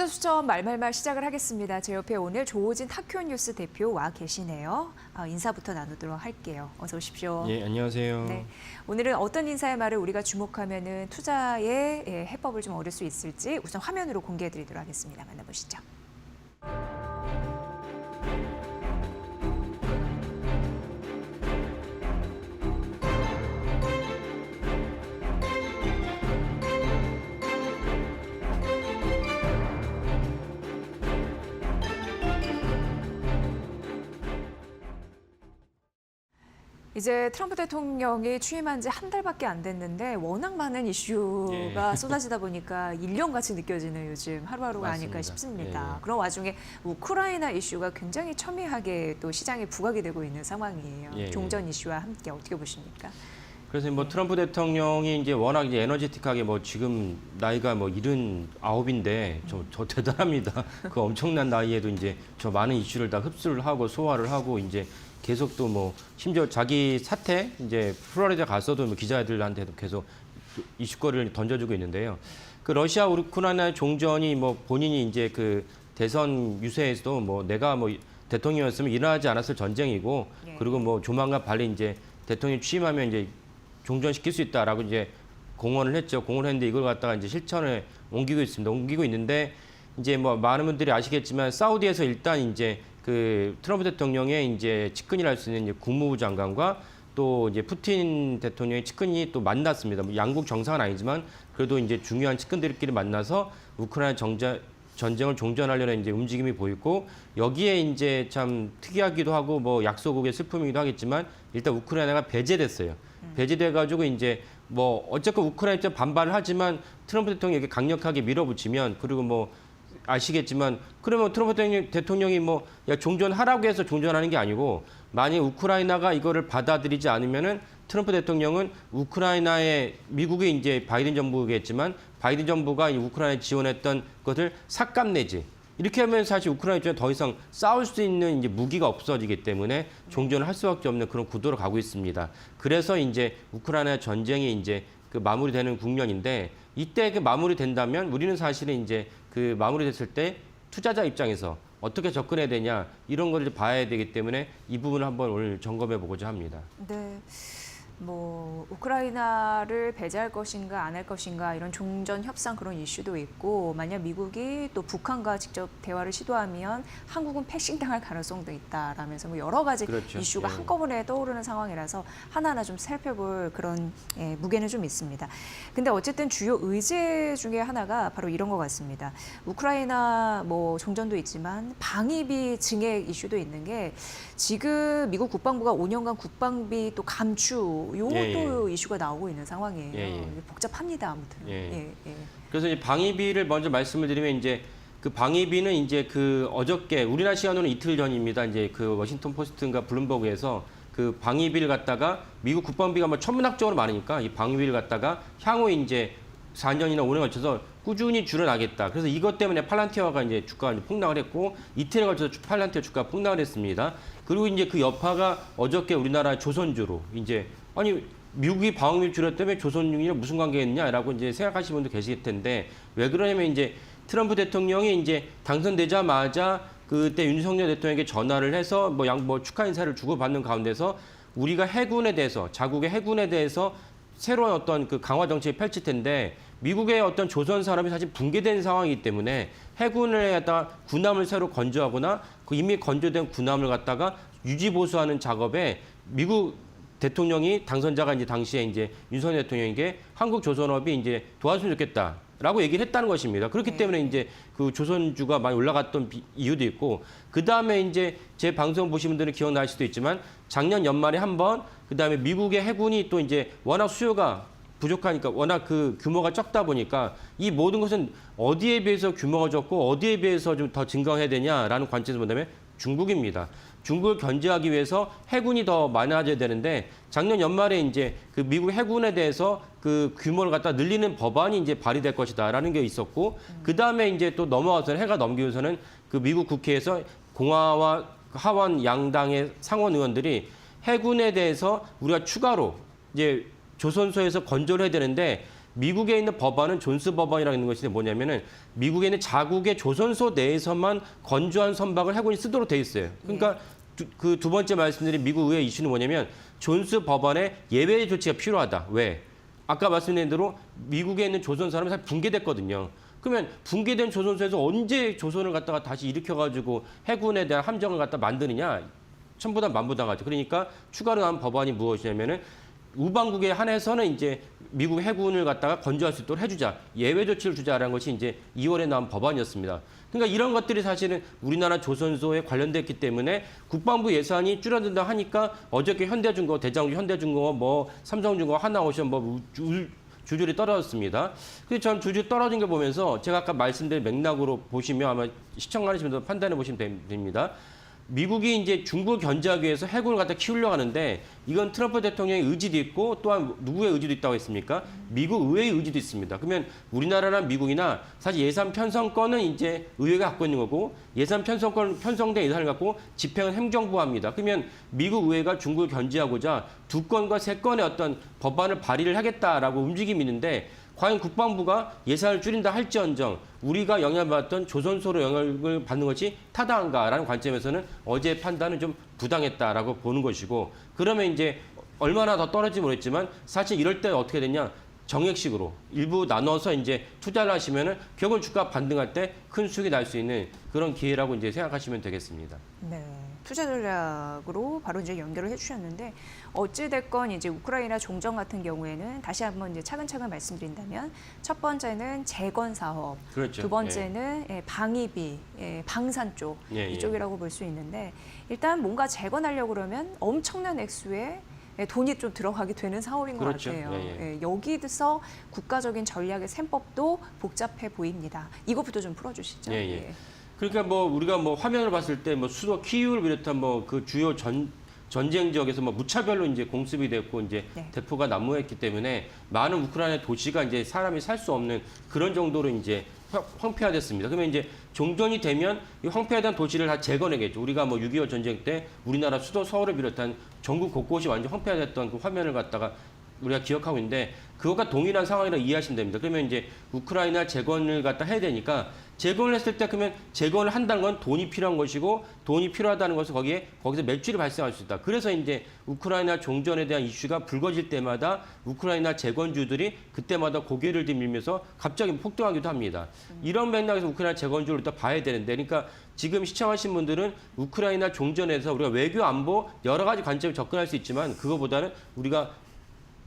투자수첩 말말말 시작을 하겠습니다. 제 옆에 오늘 조호진 타큐뉴스 대표 와 계시네요. 인사부터 나누도록 할게요. 어서 오십시오. 예, 안녕하세요. 네, 오늘은 어떤 인사의 말을 우리가 주목하면은 투자의 해법을 좀 얻을 수 있을지 우선 화면으로 공개해드리도록 하겠습니다. 만나보시죠. 이제 트럼프 대통령이 취임한 지 한 달밖에 안 됐는데 워낙 많은 이슈가 쏟아지다 보니까 1년같이 느껴지는 요즘 하루하루가 맞습니다. 아닐까 싶습니다. 예. 그런 와중에 우크라이나 이슈가 굉장히 첨예하게 또 시장에 부각이 되고 있는 상황이에요. 예. 종전 이슈와 함께 어떻게 보십니까? 그래서 뭐 트럼프 대통령이 이제 워낙 이제 에너제틱하게 뭐 지금 나이가 뭐 79인데 저 대단합니다. 그 엄청난 나이에도 이제 저 많은 이슈를 다 흡수를 하고 소화를 하고 이제 계속 또 뭐 심지어 자기 사태 이제 플로리다 가서도 뭐 기자들한테도 계속 이슈거리를 던져주고 있는데요. 그 러시아 우크라이나 종전이 뭐 본인이 이제 그 대선 유세에서도 뭐 내가 뭐 대통령이었으면 일어나지 않았을 전쟁이고 그리고 뭐 조만간 빨리 이제 대통령 취임하면 이제 종전시킬 수 있다라고 이제 공언을 했죠. 공언을 했는데 이걸 갖다가 이제 실천에 옮기고 있습니다. 옮기고 있는데 이제 뭐 많은 분들이 아시겠지만 사우디에서 일단 이제 그 트럼프 대통령의 이제 측근이라 할 수 있는 이제 국무부 장관과 또 이제 푸틴 대통령의 측근이 또 만났습니다. 뭐 양국 정상은 아니지만 그래도 이제 중요한 측근들끼리 만나서 우크라이나 전쟁을 종전하려는 이제 움직임이 보이고 여기에 이제 참 특이하기도 하고 뭐 약소국의 슬픔이기도 하겠지만 일단 우크라이나가 배제됐어요. 배제돼가지고 이제 뭐 어쨌건 우크라이나 입장 반발을 하지만 트럼프 대통령이 강력하게 밀어붙이면 그리고 뭐 아시겠지만 그러면 트럼프 대통령이 뭐 야, 종전하라고 해서 종전하는 게 아니고 만약 우크라이나가 이거를 받아들이지 않으면은 트럼프 대통령은 우크라이나의 미국의 이제 바이든 정부겠지만 바이든 정부가 우크라이나에 지원했던 것을 삭감내지 이렇게 하면 사실 우크라이나 입장에 더 이상 싸울 수 있는 이제 무기가 없어지기 때문에 종전을 할 수밖에 없는 그런 구도로 가고 있습니다. 그래서 이제 우크라이나 전쟁이 이제 그 마무리되는 국면인데 이때 그 마무리된다면 우리는 사실은 이제 그 마무리됐을 때 투자자 입장에서 어떻게 접근해야 되냐 이런 걸 봐야 되기 때문에 이 부분을 한번 오늘 점검해 보고자 합니다. 네. 뭐 우크라이나를 배제할 것인가 안 할 것인가 이런 종전 협상 그런 이슈도 있고 만약 미국이 또 북한과 직접 대화를 시도하면 한국은 패싱당할 가능성도 있다라면서 뭐 여러 가지 그렇죠. 이슈가 예. 한꺼번에 떠오르는 상황이라서 하나하나 좀 살펴볼 그런 무게는 좀 있습니다. 근데 어쨌든 주요 의제 중에 하나가 바로 이런 것 같습니다. 우크라이나 뭐 종전도 있지만 방위비 증액 이슈도 있는 게 지금 미국 국방부가 5년간 국방비 또 감축 요것도 이슈가 나오고 있는 상황이에요. 복잡합니다, 아무튼. 그래서 이제 방위비를 먼저 말씀을 드리면 이제 그 방위비는 이제 그 어저께 우리나라 시간으로는 이틀 전입니다. 이제 그 워싱턴 포스트인가 블룸버그에서 그 방위비를 갖다가 미국 국방비가 뭐 천문학적으로 많으니까 이 방위비를 갖다가 향후 이제 4년이나 5년 걸쳐서 꾸준히 줄여나겠다. 그래서 이것 때문에 팔란티어가 이제 주가가 이제 폭락을 했고 이틀에 걸쳐서 팔란티어 주가가 폭락을 했습니다. 그리고 이제 그 여파가 어저께 우리나라 조선주로 이제 아니 미국이 방위비 줄였다면 조선중이랑 무슨 관계겠냐라고 이제 생각하시는 분도 계실 텐데 왜 그러냐면 이제 트럼프 대통령이 이제 당선되자마자 그때 윤석열 대통령에게 전화를 해서 뭐 축하 인사를 주고받는 가운데서 우리가 해군에 대해서 자국의 해군에 대해서 새로운 어떤 그 강화 정책이 펼칠 텐데 미국의 어떤 조선 산업이 사실 붕괴된 상황이기 때문에 해군을 갖다가 군함을 새로 건조하거나 그 이미 건조된 군함을 갖다가 유지 보수하는 작업에 미국 대통령이 당선자가 이제 당시에 이제 윤석열 대통령에게 한국 조선업이 이제 도와주면 좋겠다라고 얘기를 했다는 것입니다. 그렇기 때문에 이제 그 조선주가 많이 올라갔던 이유도 있고 그 다음에 이제 제 방송 보신 분들은 기억날 수도 있지만 작년 연말에 한 번 그 다음에 미국의 해군이 또 이제 워낙 수요가 부족하니까 워낙 그 규모가 적다 보니까 이 모든 것은 어디에 비해서 규모가 적고 어디에 비해서 좀 더 증강해야 되냐라는 관점에서 본다면 중국입니다. 중국을 견제하기 위해서 해군이 더 많아져야 되는데 작년 연말에 이제 그 미국 해군에 대해서 그 규모를 갖다 늘리는 법안이 이제 발의될 것이다라는 게 있었고 그 다음에 이제 또 넘어와서 해가 넘기고서는 그 미국 국회에서 공화와 하원 양당의 상원 의원들이 해군에 대해서 우리가 추가로 이제 조선소에서 건조를 해야 되는데 미국에 있는 법안은 존스 법안이라고 있는 것인데 뭐냐면은 미국에 있는 자국의 조선소 내에서만 건조한 선박을 해군이 쓰도록 돼 있어요. 그러니까 그 두 번째 말씀드린 미국 의회 이슈는 뭐냐면 존스 법안에 예외 조치가 필요하다. 왜? 아까 말씀드린 대로 미국에 있는 조선 사람이 사실 붕괴됐거든요. 그러면 붕괴된 조선소에서 언제 조선을 갖다가 다시 일으켜가지고 해군에 대한 함정을 갖다 만드느냐? 천부다 만부당하죠. 그러니까 추가로 한 법안이 무엇이냐면은 우방국에 한해서는 이제 미국 해군을 갖다가 건조할 수 있도록 해주자. 예외 조치를 주자라는 것이 이제 2월에 나온 법안이었습니다. 그러니까 이런 것들이 사실은 우리나라 조선소에 관련됐기 때문에 국방부 예산이 줄어든다 하니까 어저께 현대중공업, 대장주 현대중공업, 뭐 삼성중공업, 하나오션 뭐 주줄이 떨어졌습니다. 그래서 저는 주줄 떨어진 걸 보면서 제가 아까 말씀드린 맥락으로 보시면 아마 시청하시면서 판단해 보시면 됩니다. 미국이 이제 중국을 견제하기 위해서 해군을 갖다 키우려고 하는데 이건 트럼프 대통령의 의지도 있고 또한 누구의 의지도 있다고 했습니까? 미국 의회의 의지도 있습니다. 그러면 우리나라나 미국이나 사실 예산 편성권은 이제 의회가 갖고 있는 거고 예산 편성된 예산을 갖고 집행은 행정부가 합니다. 그러면 미국 의회가 중국을 견제하고자 2건과 3건의 어떤 법안을 발의를 하겠다라고 움직임이 있는데 과연 국방부가 예산을 줄인다 할지언정 우리가 영향받았던 조선소로 영향을 받는 것이 타당한가라는 관점에서는 어제 판단은 좀 부당했다라고 보는 것이고 그러면 이제 얼마나 더 떨어질지 모르겠지만 사실 이럴 때 어떻게 되냐 정액식으로 일부 나눠서 이제 투자를 하시면은 결국 주가 반등할 때 큰 수익이 날 수 있는 그런 기회라고 이제 생각하시면 되겠습니다. 네. 투자 전략으로 바로 이제 연결을 해주셨는데 어찌됐건 이제 우크라이나 종전 같은 경우에는 다시 한번 이제 차근차근 말씀드린다면 첫 번째는 재건 사업, 그렇죠. 두 번째는 방위비, 방산 쪽 이쪽이라고 볼 수 있는데 일단 뭔가 재건하려고 그러면 엄청난 액수의 돈이 좀 들어가게 되는 사업인 것 그렇죠. 같아요. 여기서 국가적인 전략의 셈법도 복잡해 보입니다. 이것부터 좀 풀어주시죠. 그러니까 뭐 우리가 뭐 화면을 봤을 때 뭐 수도 키이우를 비롯한 뭐 그 주요 전쟁 지역에서 뭐 무차별로 이제 공습이 됐고 이제 대포가 난무했기 때문에 많은 우크라이나 도시가 이제 사람이 살 수 없는 그런 정도로 이제 황폐화됐습니다. 그러면 이제 종전이 되면 이 황폐화된 도시를 다 재건해야겠죠. 우리가 뭐 6.25 전쟁 때 우리나라 수도 서울을 비롯한 전국 곳곳이 완전 황폐화됐던 그 화면을 갖다가 우리가 기억하고 있는데 그것과 동일한 상황이라 이해하시면 됩니다. 그러면 이제 우크라이나 재건을 갖다 해야 되니까 재건을 했을 때 그러면 재건을 한다는 건 돈이 필요한 것이고 돈이 필요하다는 것은 거기서 매출이 발생할 수 있다. 그래서 이제 우크라이나 종전에 대한 이슈가 불거질 때마다 우크라이나 재건주들이 그때마다 고개를 들밀면서 갑자기 폭등하기도 합니다. 이런 맥락에서 우크라이나 재건주를 일단 봐야 되는데 그러니까 지금 시청하신 분들은 우크라이나 종전에서 우리가 외교 안보 여러 가지 관점에 접근할 수 있지만 그거보다는 우리가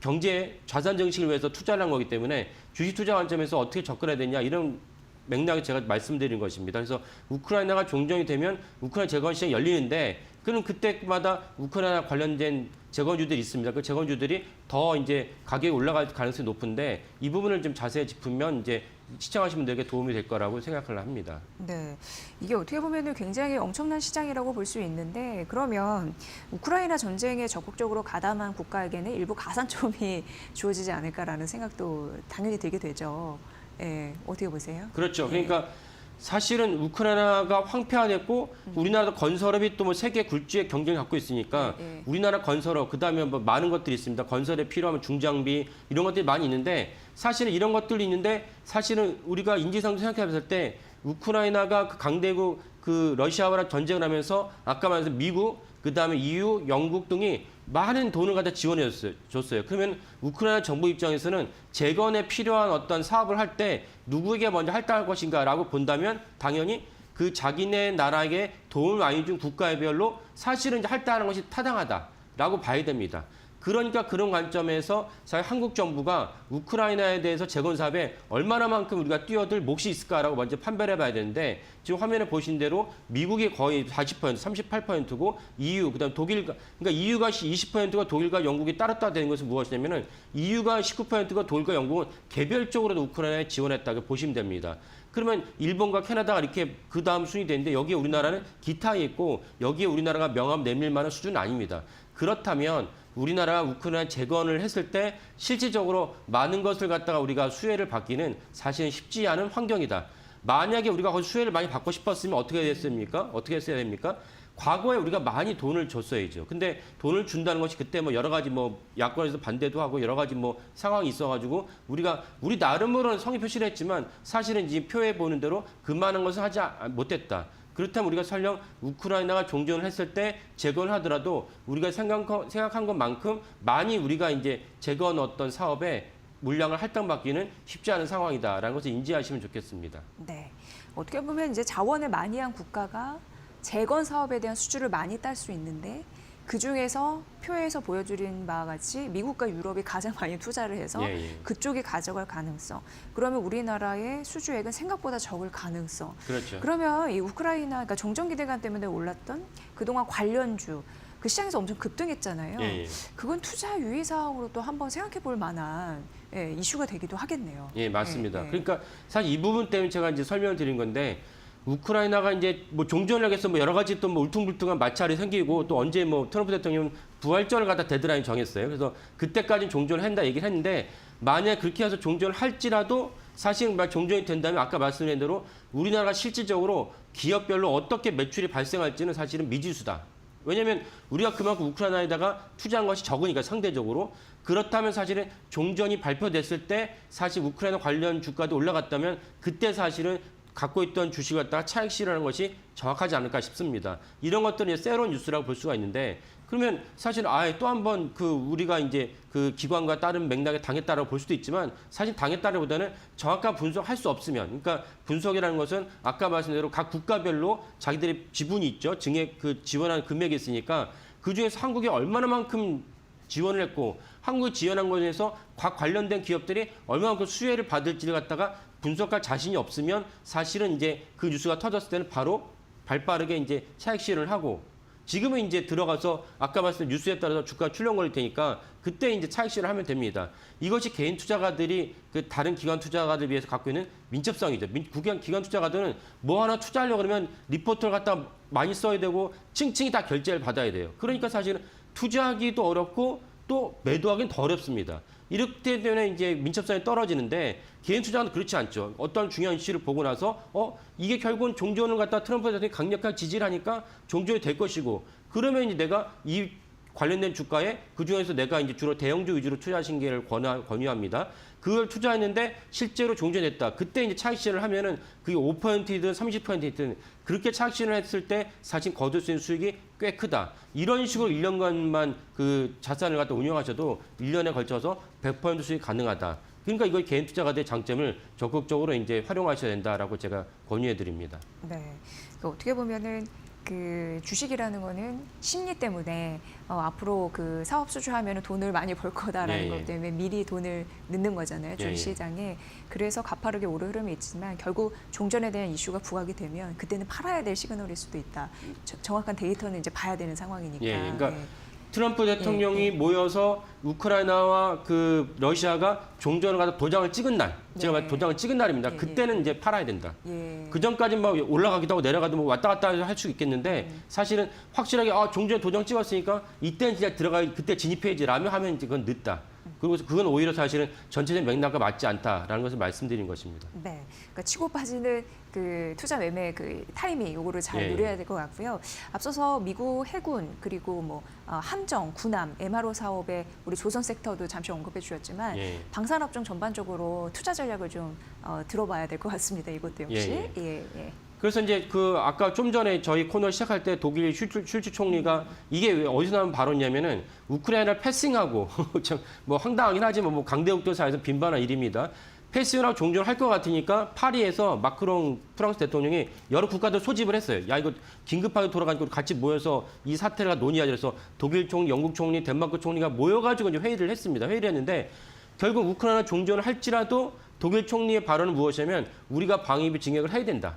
경제 자산 정책을 위해서 투자를 한 거기 때문에 주식 투자 관점에서 어떻게 접근해야 되냐 이런 맥락에 제가 말씀드린 것입니다. 그래서 우크라이나가 종전이 되면 우크라이나 재건 시장이 열리는데 그럼 그때마다 우크라이나 관련된 재건주들이 있습니다. 그 재건주들이 더 이제 가격이 올라갈 가능성이 높은데 이 부분을 좀 자세히 짚으면 이제 시청하시는 분들에게 도움이 될 거라고 생각을 합니다. 네, 이게 어떻게 보면 굉장히 엄청난 시장이라고 볼 수 있는데 그러면 우크라이나 전쟁에 적극적으로 가담한 국가에게는 일부 가산점이 주어지지 않을까라는 생각도 당연히 들게 되죠. 어떻게 보세요? 그렇죠. 그러니까 사실은 우크라이나가 황폐화됐고 우리나라도 건설업이 또 뭐 세계 굴지의 경쟁을 갖고 있으니까 우리나라 건설업 그다음에 뭐 많은 것들이 있습니다. 건설에 필요한 중장비 이런 것들이 많이 있는데 사실은 이런 것들이 있는데 사실은 우리가 인지상도 생각해 봤을 때 우크라이나가 그 강대국 그 러시아와 전쟁을 하면서 아까 말한 미국 그다음에 EU, 영국 등이 많은 돈을 갖다 지원해 줬어요. 그러면 우크라이나 정부 입장에서는 재건에 필요한 어떤 사업을 할 때 누구에게 먼저 할당할 것인가라고 본다면 당연히 그 자기네 나라에게 도움을 많이 준 국가별로 사실은 이제 할당하는 것이 타당하다라고 봐야 됩니다. 그러니까 그런 관점에서 사실 한국 정부가 우크라이나에 대해서 재건 사업에 얼마나만큼 우리가 뛰어들 몫이 있을까라고 먼저 판별해 봐야 되는데 지금 화면에 보신 대로 미국이 거의 40%, 38%고 EU, 그다음 독일가 그러니까 EU가 20%가 독일과 영국이 따랐다 되는 것은 무엇이냐면은 EU가 19%가 독일과 영국은 개별적으로 우크라이나에 지원했다고 보시면 됩니다. 그러면 일본과 캐나다가 이렇게 그 다음 순위 되는데 여기에 우리나라는 기타에 있고 여기에 우리나라가 명함 내밀 만한 수준은 아닙니다. 그렇다면 우리나라가 우크라이나 재건을 했을 때 실질적으로 많은 것을 갖다가 우리가 수혜를 받기는 사실은 쉽지 않은 환경이다. 만약에 우리가 거기 수혜를 많이 받고 싶었으면 어떻게 됐습니까? 어떻게 했어야 됩니까? 과거에 우리가 많이 돈을 줬어야죠. 근데 돈을 준다는 것이 그때 뭐 여러 가지 뭐 야권에서 반대도 하고 여러 가지 뭐 상황이 있어가지고 우리 나름으로는 성의 표시를 했지만 사실은 이 표에 보는 대로 그 많은 것을 하지 못했다. 그렇다면 우리가 설령 우크라이나가 종전을 했을 때 재건을 하더라도 우리가 생각한 것만큼 많이 우리가 이제 재건 어떤 사업에 물량을 할당받기는 쉽지 않은 상황이다라는 것을 인지하시면 좋겠습니다. 네. 어떻게 보면 이제 자원을 많이 한 국가가 재건 사업에 대한 수주를 많이 딸 수 있는데 그 중에서 표에서 보여드린 바와 같이 미국과 유럽이 가장 많이 투자를 해서 그쪽이 가져갈 가능성. 그러면 우리나라의 수주액은 생각보다 적을 가능성. 그렇죠. 그러면 이 우크라이나, 그러니까 정전 기대감 때문에 올랐던 그동안 관련주 그 시장에서 엄청 급등했잖아요. 그건 투자 유의 사항으로 또 한번 생각해 볼 만한 이슈가 되기도 하겠네요. 예, 맞습니다. 그러니까 사실 이 부분 때문에 제가 이제 설명을 드린 건데 우크라이나가 이제 뭐 종전을 하겠어 뭐 여러 가지 또 뭐 울퉁불퉁한 마찰이 생기고 또 언제 뭐 트럼프 대통령은 부활절을 갖다 데드라인 정했어요. 그래서 그때까지는 종전을 한다 얘기를 했는데 만약 그렇게 해서 종전을 할지라도 사실 막 종전이 된다면 아까 말씀드린 대로 우리나라가 실질적으로 기업별로 어떻게 매출이 발생할지는 사실은 미지수다. 왜냐하면 우리가 그만큼 우크라이나에다가 투자한 것이 적으니까 상대적으로. 그렇다면 사실은 종전이 발표됐을 때 사실 우크라이나 관련 주가도 올라갔다면 그때 사실은 갖고 있던 주식을 갖다가 차익 실현하는 것이 정확하지 않을까 싶습니다. 이런 것들은 새로운 뉴스라고 볼 수가 있는데 그러면 사실 아예 또 한 번 그 우리가 이제 그 기관과 다른 맥락에 당했다라고 볼 수도 있지만 사실 당했다기보다는 정확한 분석할 수 없으면 그러니까 분석이라는 것은 아까 말씀드린 대로 각 국가별로 자기들의 지분이 있죠. 증액 그 지원하는 금액이 있으니까 그중에서 한국이 얼마나만큼 지원을 했고 한국이 지원한 것에 대해서 각 관련된 기업들이 얼마만큼 수혜를 받을지를 갖다가 분석할 자신이 없으면 사실은 이제 그 뉴스가 터졌을 때는 바로 발빠르게 이제 차익 실현을 하고 지금은 이제 들어가서 아까 말씀드린 뉴스에 따라서 주가 출렁 거릴 테니까 그때 이제 차익 실현을 하면 됩니다. 이것이 개인 투자가들이 그 다른 기관 투자가들 비해서 갖고 있는 민첩성이죠. 기관 투자가들은 뭐 하나 투자하려고 그러면 리포트를 갖다 많이 써야 되고 층층이 다 결제를 받아야 돼요. 그러니까 사실은 투자하기도 어렵고 또 매도하기는 더 어렵습니다. 이렇게 되면 이제 민첩성이 떨어지는데 개인 투자는 그렇지 않죠. 어떤 중요한 이슈를 보고 나서 이게 결국은 종전을 갖다 트럼프 대통령이 강력하게 지지를 하니까 종전이 될 것이고 그러면 이제 내가 이 관련된 주가에 그중에서 내가 이제 주로 대형주 위주로 투자 신계를 권유합니다. 그걸 투자했는데 실제로 종전했다. 그때 이제 차익 실현을 하면은 그게 5%이든 30%이든 그렇게 차익 실현을 했을 때 사실 거둘 수 있는 수익이 꽤 크다. 이런 식으로 1년간만 그 자산을 갖다 운영하셔도 1년에 걸쳐서 100% 수익이 가능하다. 그러니까 이걸 개인 투자가들의 장점을 적극적으로 이제 활용하셔야 된다라고 제가 권유해 드립니다. 네. 그러니까 어떻게 보면은 그 주식이라는 거는 심리 때문에 앞으로 그 사업 수주하면 돈을 많이 벌 거다라는 것 때문에 미리 돈을 넣는 거잖아요. 주식시장에. 그래서 가파르게 오르는 흐름이 있지만 결국 종전에 대한 이슈가 부각이 되면 그때는 팔아야 될 시그널일 수도 있다. 정확한 데이터는 이제 봐야 되는 상황이니까. 그러니까 트럼프 대통령이 모여서 우크라이나와 그 러시아가 종전을 가서 도장을 찍은 날, 제가 말한 도장을 찍은 날입니다. 그때는 이제 팔아야 된다. 그 전까지는 막 올라가기도 하고 내려가도 뭐 왔다 갔다 할 수 있겠는데 사실은 확실하게 종전에 도장 찍었으니까 이때는 진짜 그때 진입해야지라며 하면 이제 그건 늦다. 그리고 그건 오히려 사실은 전체적인 맥락과 맞지 않다라는 것을 말씀드린 것입니다. 네, 그러니까 치고 빠지는 그 투자 매매 그 타이밍 요거를 잘 노려야 될 것 같고요. 앞서서 미국 해군 그리고 뭐 함정, 군함, MRO 사업에 우리 조선 섹터도 잠시 언급해 주셨지만 방산업종 전반적으로 투자 전략을 좀 들어봐야 될 것 같습니다. 이것도 역시. 그래서 이제 그 아까 좀 전에 저희 코너 시작할 때 독일 슐츠 총리가 이게 왜 어디서 나온 발언이냐면은 우크라이나를 패싱하고 참 뭐 황당하긴 하지만 뭐 강대국도 사이에서 빈번한 일입니다. 패싱하고 종전을 할 것 같으니까 파리에서 마크롱 프랑스 대통령이 여러 국가들 소집을 했어요. 야 이거 긴급하게 돌아가니까 같이 모여서 이 사태를 논의하자. 그래서 독일 총리, 영국 총리, 덴마크 총리가 모여가지고 이제 회의를 했습니다. 회의를 했는데 결국 우크라이나 종전을 할지라도 독일 총리의 발언은 무엇이냐면 우리가 방위비 증액을 해야 된다.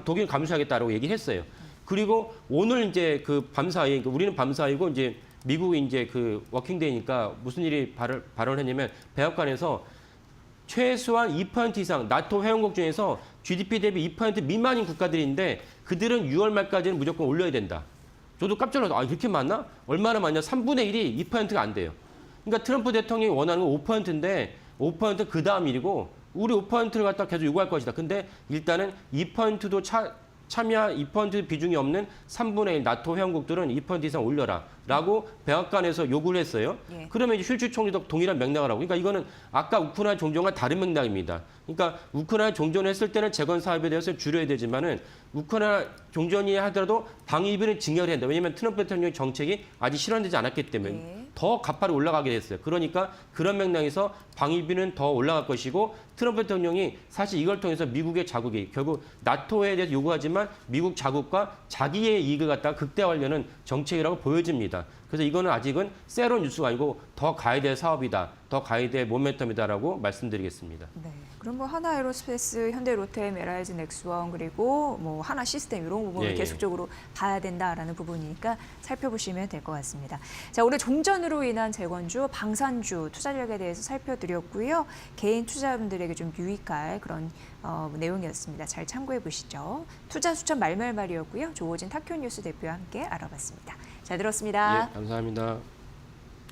독일 감수하겠다라고 얘기를 했어요. 그리고 오늘 이제 그 밤사이, 그러니까 우리는 밤사이고 이제 미국이 이제 그 워킹데이니까 무슨 일이 발언했냐면 백악관에서 최소한 2% 이상 나토 회원국 중에서 GDP 대비 2% 미만인 국가들인데 그들은 6월 말까지는 무조건 올려야 된다. 저도 깜짝 놀랐어요. 이렇게 많나? 얼마나 많냐? 3분의 1이 2%가 안 돼요. 그러니까 트럼프 대통령이 원하는 건 5%인데 5%는 그 다음 일이고 우리 5%를 갖다 계속 요구할 것이다. 근데 일단은 2%도 참여 2% 비중이 없는 3분의 1 나토 회원국들은 2% 이상 올려라라고 백악관에서 요구를 했어요. 예. 그러면 이제 슐츠 총리도 동일한 맥락을 하고, 그러니까 이거는 아까 우크라이나 종전과 다른 맥락입니다. 그러니까 우크라이나 종전을 했을 때는 재건 사업에 대해서 줄여야 되지만은 우크라이나 종전이 하더라도 방위비는 증액해야 된다. 왜냐하면 트럼프 대통령의 정책이 아직 실현되지 않았기 때문에 예. 더 가파르게 올라가게 됐어요. 그러니까 그런 맥락에서 방위비는 더 올라갈 것이고, 트럼프 대통령이 사실 이걸 통해서 미국의 자국이 결국 나토에 대해서 요구하지만 미국 자국과 자기의 이익을 갖다가 극대화하려는 정책이라고 보여집니다. 그래서 이거는 아직은 새로운 뉴스가 아니고 더 가야 될 사업이다, 더 가야 될 모멘텀이다라고 말씀드리겠습니다. 네. 그럼 뭐 하나 에어로스페이스, 현대 로템, LIG 넥스원, 그리고 뭐 하나 시스템 이런 부분을 예, 예. 계속적으로 봐야 된다라는 부분이니까 살펴보시면 될 것 같습니다. 자, 오늘 종전으로 인한 재건주, 방산주 투자 전략에 대해서 살펴드렸고요. 개인 투자자분들에게 좀 유익할 그런 내용이었습니다. 잘 참고해 보시죠. 투자 수천 말말말이었고요. 조호진 타큐 뉴스 대표와 함께 알아봤습니다. 잘 들었습니다. 예, 감사합니다.